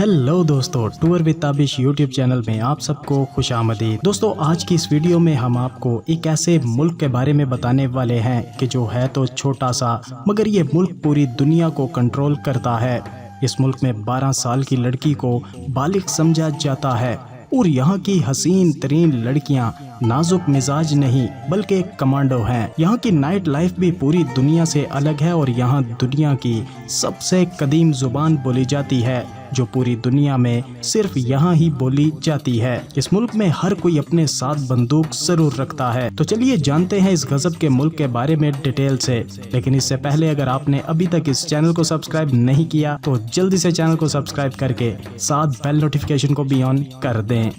Hello दोस्तों, tour with Tabish YouTube channel में आप सबको खुश आमदीद। दोस्तों, आज की इस वीडियो में हम आपको एक ऐसे मुल्क के बारे में बताने वाले हैं कि जो है तो छोटा सा, मगर ये मुल्क पूरी दुनिया को कंट्रोल करता है। इस मुल्क में 12 साल की लड़की को बालिग समझा जाता है और यहाँ की हसीन तरीन लड़कियाँ नाजुक मिजाज नहीं बल्कि कमांडो हैं। यहाँ की नाइट लाइफ भी पूरी दुनिया से अलग है और यहाँ दुनिया की सबसे कदीम जुबान बोली जाती है जो पूरी दुनिया में सिर्फ यहाँ ही बोली जाती है। इस मुल्क में हर कोई अपने साथ बंदूक जरूर रखता है। तो चलिए जानते हैं इस गजब के मुल्क के बारे में डिटेल से। लेकिन इससे पहले अगर आपने अभी तक इस चैनल को सब्सक्राइब नहीं किया तो जल्दी से चैनल को सब्सक्राइब करके साथ बेल नोटिफिकेशन को भी ऑन कर दें।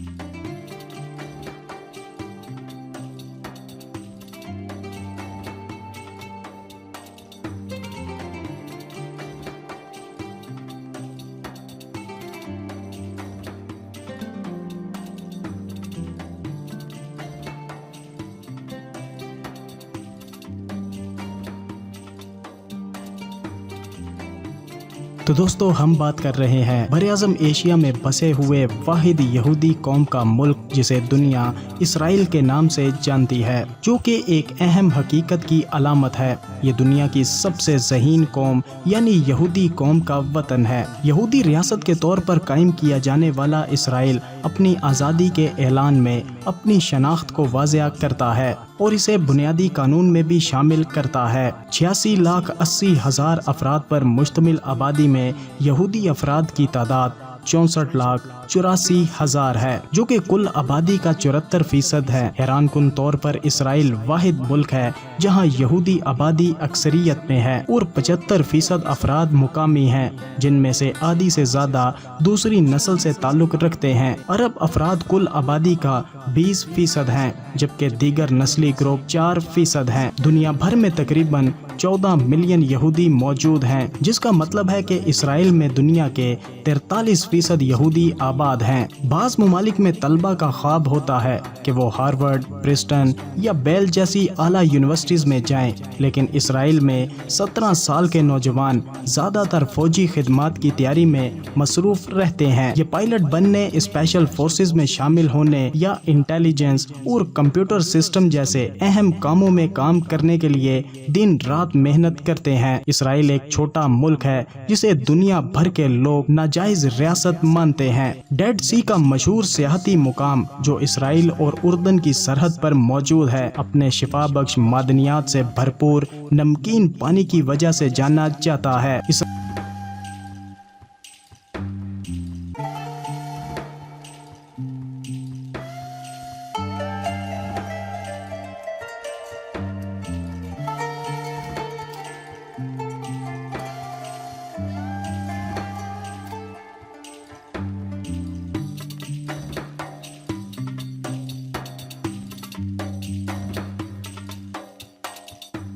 तो दोस्तों, हम बात कर रहे हैं बरे-आज़म एशिया में बसे हुए वाहिद यहूदी कौम का मुल्क जिसे दुनिया इसराइल के नाम से जानती है, जो कि एक अहम हकीकत की अलामत है। ये दुनिया की सबसे ज़हीन कौम यानी यहूदी कौम का वतन है। यहूदी रियासत के तौर पर कायम किया जाने वाला इसराइल अपनी आज़ादी के ऐलान में अपनी शनाख्त को वाज़ेह करता है और इसे बुनियादी कानून में भी शामिल करता है। 86,80,000 अफराद पर मुश्तमिल आबादी में यहूदी अफराद की तादाद 64,84,000 है, जो कि कुल आबादी का 74% है। हैरान कुन तौर पर इसराइल वाहिद मुल्क है जहां यहूदी आबादी अक्सरियत में है और 75% अफराद मुकामी हैं, जिनमें से आधी से ज्यादा दूसरी नस्ल से ताल्लुक रखते हैं। अरब अफराद कुल आबादी का 20% हैं, जबकि दीगर नस्ली ग्रुप 4% हैं। दुनिया भर में तकरीबन 14 मिलियन यहूदी मौजूद हैं, जिसका मतलब है कि इसराइल में दुनिया के 43% यहूदी आबाद हैं। बाज़ मुमालिक में तलबा का ख्वाब होता है कि वो हार्वर्ड, प्रिंसटन या बेल जैसी आला यूनिवर्सिटीज में जाएं, लेकिन इसराइल में 17 साल के नौजवान ज्यादातर फौजी खिदमात की तैयारी में मसरूफ रहते हैं। ये पायलट बनने, स्पेशल फोर्सेज में शामिल होने या इंटेलिजेंस और कंप्यूटर सिस्टम जैसे अहम कामों में काम करने के लिए दिन रात मेहनत करते हैं। इसराइल एक छोटा मुल्क है जिसे दुनिया भर के लोग नाजायज रियासत मानते हैं। डेड सी का मशहूर सियाहती मुकाम जो इसराइल और उर्दन की सरहद पर मौजूद है, अपने शिफा बख्श मादनियात से भरपूर नमकीन पानी की वजह से जाना जाता है।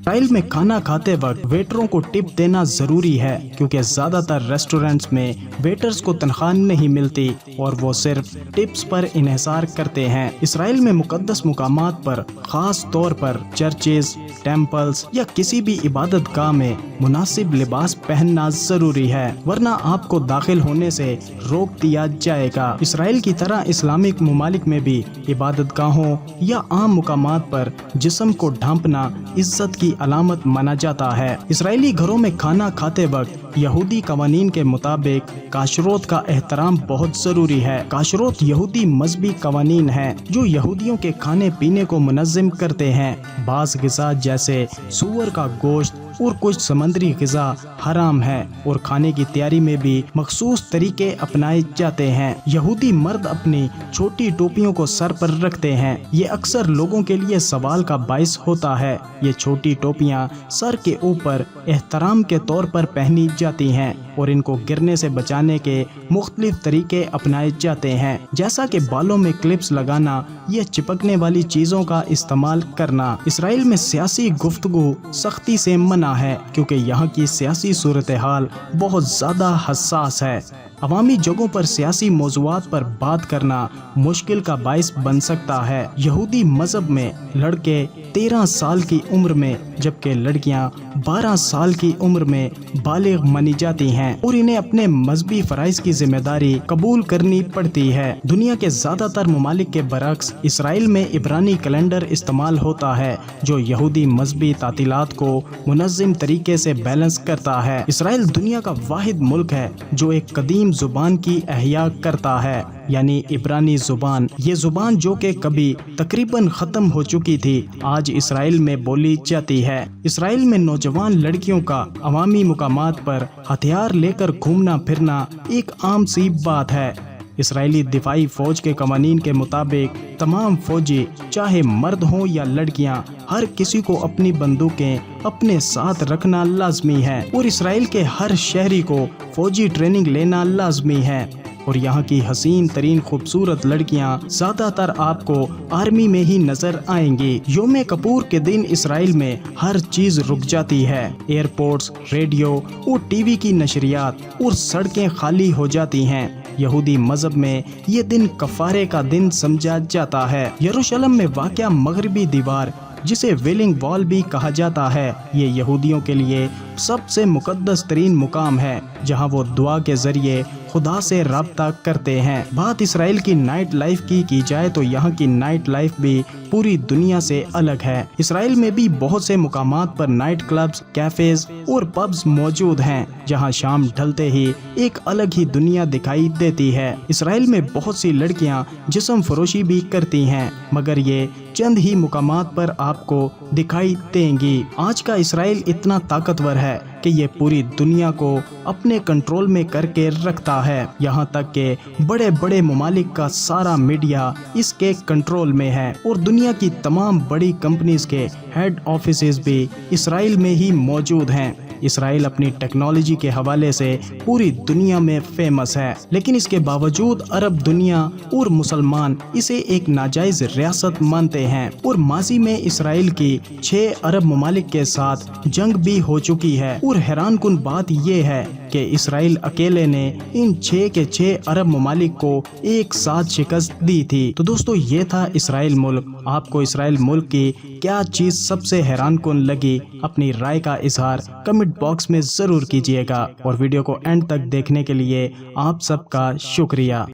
इसराइल में खाना खाते वक्त वेटरों को टिप देना जरूरी है, क्योंकि ज्यादातर रेस्टोरेंट्स में वेटर्स को तनख्वाह नहीं मिलती और वो सिर्फ टिप्स पर इन्हिसार करते हैं। इसराइल में मुकद्दस मुकामात पर, खास तौर पर चर्चेज, टेम्पल्स या किसी भी इबादत गाह में मुनासिब लिबास पहनना जरूरी है, वरना आपको दाखिल होने से रोक दिया जाएगा। इसराइल की तरह इस्लामिक मुमालिक में भी इबादत गाहों या आम मुकामात पर जिस्म को ढांपना इज्जत की अलामत माना जाता है। इसराइली घरों में खाना खाते वक्त यहूदी कवानीन के मुताबिक काशरोत का एहतराम बहुत जरूरी है। काशरोत यहूदी मजहबी कवानीन है जो यहूदियों के खाने पीने को मुनज़्ज़म करते हैं। बाज़ ग़िज़ा जैसे सूअर का गोश्त और कुछ समुद्री ग़िज़ा हराम है और खाने की तैयारी में भी मखसूस तरीके अपनाए जाते हैं। यहूदी मर्द अपनी छोटी टोपियों को सर पर रखते हैं। ये अक्सर लोगों के लिए सवाल का बाइस होता है। ये छोटी टोपियां सर के ऊपर एहतराम के तौर पर पहनी जाती हैं और इनको गिरने से बचाने के मुख्तलिफ तरीके अपनाए जाते हैं, जैसा कि बालों में क्लिप्स लगाना या चिपकने वाली चीज़ों का इस्तेमाल करना। इसराइल में सियासी गुफ्तगू सख्ती से मना है, क्योंकि यहाँ की सियासी सूरत हाल बहुत ज़्यादा हसास है عوامی جگہوں پر سیاسی موضوعات پر بات کرنا مشکل کا باعث بن سکتا ہے۔ یہودی مذہب میں لڑکے 13 سال کی عمر میں جبکہ لڑکیاں 12 سال کی عمر میں بالغ مانی جاتی ہیں اور انہیں اپنے مذہبی فرائض کی ذمہ داری قبول کرنی پڑتی ہے۔ دنیا کے زیادہ تر ممالک کے برعکس اسرائیل میں عبرانی کیلنڈر استعمال ہوتا ہے جو یہودی مذہبی تعطیلات کو منظم طریقے سے بیلنس کرتا ہے۔ اسرائیل دنیا کا واحد ملک ہے جو ایک قدیم زبان کی احیاء کرتا ہے، یعنی عبرانی زبان۔ یہ زبان جو کہ کبھی تقریباً ختم ہو چکی تھی آج اسرائیل میں بولی جاتی ہے۔ اسرائیل میں نوجوان لڑکیوں کا عوامی مقامات پر ہتھیار لے کر گھومنا پھرنا ایک عام سی بات ہے۔ اسرائیلی دفاعی فوج کے قوانین کے مطابق تمام فوجی چاہے مرد ہوں یا لڑکیاں ہر کسی کو اپنی بندوقیں اپنے ساتھ رکھنا لازمی ہے اور اسرائیل کے ہر شہری کو فوجی ٹریننگ لینا لازمی ہے اور یہاں کی حسین ترین خوبصورت لڑکیاں زیادہ تر آپ کو آرمی میں ہی نظر آئیں گی۔ یوم کپور کے دن اسرائیل میں ہر چیز رک جاتی ہے، ایئرپورٹس، ریڈیو اور ٹی وی کی نشریات اور سڑکیں خالی ہو جاتی ہیں۔ یہودی مذہب میں یہ دن کفارے کا دن سمجھا جاتا ہے۔ یروشلم میں واقع مغربی دیوار جسے ویلنگ وال بھی کہا جاتا ہے، یہ یہودیوں کے لیے سب سے مقدس ترین مقام ہے جہاں وہ دعا کے ذریعے خدا سے رابطہ کرتے ہیں۔ بات اسرائیل کی نائٹ لائف کی جائے تو یہاں کی نائٹ لائف بھی پوری دنیا سے الگ ہے۔ اسرائیل میں بھی بہت سے مقامات پر نائٹ کلبز، کیفیز اور پبز موجود ہیں جہاں شام ڈھلتے ہی ایک الگ ہی دنیا دکھائی دیتی ہے۔ اسرائیل میں بہت سی لڑکیاں جسم فروشی بھی کرتی ہیں مگر یہ چند ہی مقامات پر آپ کو دکھائی دیں گی۔ آج کا اسرائیل اتنا طاقتور ہے کہ یہ پوری دنیا کو اپنے کنٹرول میں کر کے رکھتا ہے، یہاں تک کہ بڑے بڑے ممالک کا سارا میڈیا اس کے کنٹرول میں ہے اور دنیا کی تمام بڑی کمپنیز کے ہیڈ آفیسز بھی اسرائیل میں ہی موجود ہیں۔ اسرائیل اپنی ٹیکنالوجی کے حوالے سے پوری دنیا میں فیمس ہے، لیکن اس کے باوجود عرب دنیا اور مسلمان اسے ایک ناجائز ریاست مانتے ہیں اور ماضی میں اسرائیل کی 6 عرب ممالک کے ساتھ جنگ بھی ہو چکی ہے اور حیران کن بات یہ ہے کہ اسرائیل اکیلے نے ان 6 کے 6 عرب ممالک کو ایک ساتھ شکست دی تھی۔ تو دوستو یہ تھا اسرائیل ملک۔ آپ کو اسرائیل ملک کی کیا چیز سب سے حیران کن لگی؟ اپنی رائے کا اظہار کمنٹ باکس میں ضرور کیجیے گا اور ویڈیو کو اینڈ تک دیکھنے کے لیے آپ سب کا شکریہ۔